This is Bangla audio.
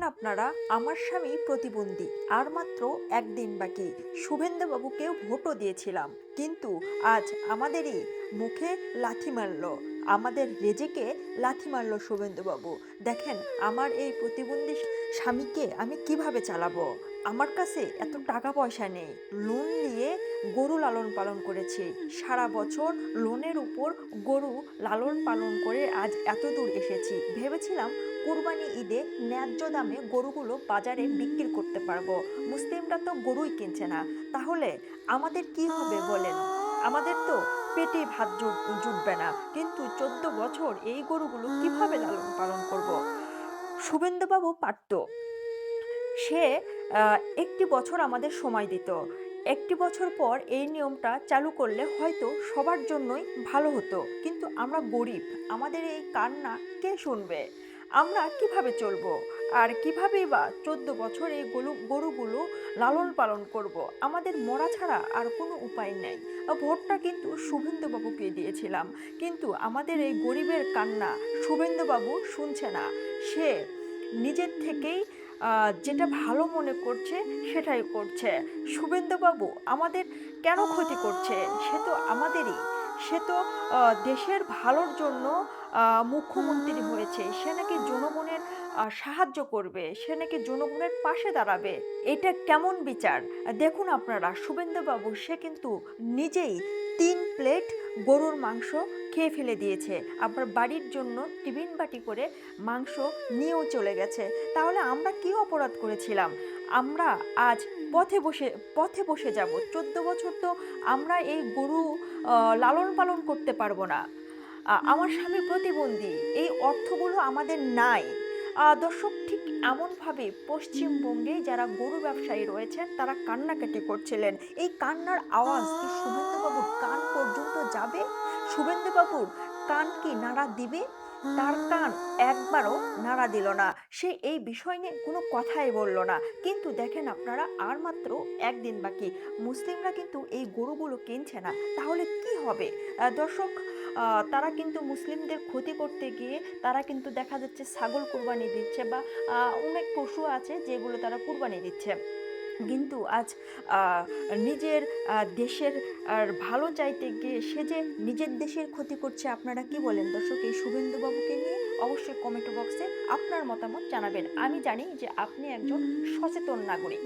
আপনারা, আমার স্বামী প্রতিবন্ধী, আর মাত্র একদিন বাকি। শুভেন্দুবাবুকেও ভোটও দিয়েছিলাম, কিন্তু আজ আমাদেরই মুখে লাথি মারলো, আমাদের রেজেকে লাথি মারলো শুভেন্দুবাবু। দেখেন, আমার এই প্রতিবন্ধী স্বামীকে আমি কিভাবে চালাবো? আমার কাছে এত টাকা পয়সা নেই। লোন নিয়ে গরু লালন পালন করেছি, সারা বছর লোনের উপর গরু লালন পালন করে আজ এত দূর এসেছি। ভেবেছিলাম কুরবানি ঈদে ন্যায্য দামে গরুগুলো বাজারে বিক্রি করতে পারবো। মুসলিমরা তো গরুই কিনছে না, তাহলে আমাদের কি হবে বলেন? আমাদের তো পেটে ভাত জুটবে না। কিন্তু 14 বছর এই গরুগুলো কিভাবে লালন পালন করব? শুভেন্দুবাবু পারত। সে একটি বছর আমাদের সময় দিত। একটি বছর পর এই নিয়মটা চালু করলে হয়তো সবার জন্যই ভালো হতো। কিন্তু আমরা গরিব, আমাদের এই কান্না কে শুনবে? আমরা কিভাবে চলবো? আর কিভাবেই বা 14 বছর এই গরুগুলো লালন পালন করব? আমাদের মরা ছাড়া আর কোনো উপায় নেই। ভোটটা কিন্তু শুভেন্দুবাবুকে দিয়েছিলাম, কিন্তু আমাদের এই গরিবের কান্না শুভেন্দুবাবু শুনছে না। সে নিজের থেকেই যেটা ভালো মনে করছে সেটাই করছে। শুভেন্দুবাবু আমাদের কেন ক্ষতি করছে? সে তো আমাদেরই, সে তো দেশের ভালোর জন্য মুখ্যমন্ত্রী হয়েছে। সে নাকি জনগণের সাহায্য করবে, সে নাকি জনগণের পাশে দাঁড়াবে। এটা কেমন বিচার? দেখুন আপনারা, শুভেন্দুবাবু সে কিন্তু নিজেই 3 প্লেট গরুর মাংস খেয়ে ফেলে দিয়েছে, আবার বাড়ির জন্য টিফিন বাটি করে মাংস নিয়েও চলে গেছে। তাহলে আমরা কি অপরাধ করেছিলাম? আমরা আজ পথে বসে যাব। 14 বছর তো আমরা এই গরু লালন পালন করতে পারবো না। আমার স্বামী প্রতিবন্ধী, এই অর্থগুলো আমাদের নাই। দর্শক, ঠিক এমনভাবে পশ্চিমবঙ্গে যারা গরু ব্যবসায়ী রয়েছেন তারা কান্নাকাটি করছিলেন। এই কান্নার আওয়াজ কি শুভেন্দুবাবুর কান পর্যন্ত যাবে? শুভেন্দুবাবুর কান কি নাড়া দিবে? তার কান একবারও নাড়া দিল না। সে এই বিষয় নিয়ে কোনো কথাই বলল না। কিন্তু দেখেন আপনারা, আর মাত্র একদিন বাকি। মুসলিমরা কিন্তু এই গরুগুলো কিনছে না, তাহলে কি হবে? দর্শক, তারা কিন্তু মুসলিমদের ক্ষতি করতে গিয়ে তারা কিন্তু দেখা যাচ্ছে ছাগল কুরবানি দিচ্ছে, বা অনেক পশু আছে যেগুলো তারা কুরবানি দিচ্ছে। কিন্তু আজ আহ, নিজের দেশের ভালো চাইতে গিয়ে সে যে নিজের দেশের ক্ষতি করছে। আপনারা কি বলেন দর্শক এই শুভেন্দুবাবুকে নিয়ে? অবশ্যই কমেন্ট বক্সে আপনার মতামত জানাবেন। আমি জানি যে আপনি একজন সচেতন নাগরিক।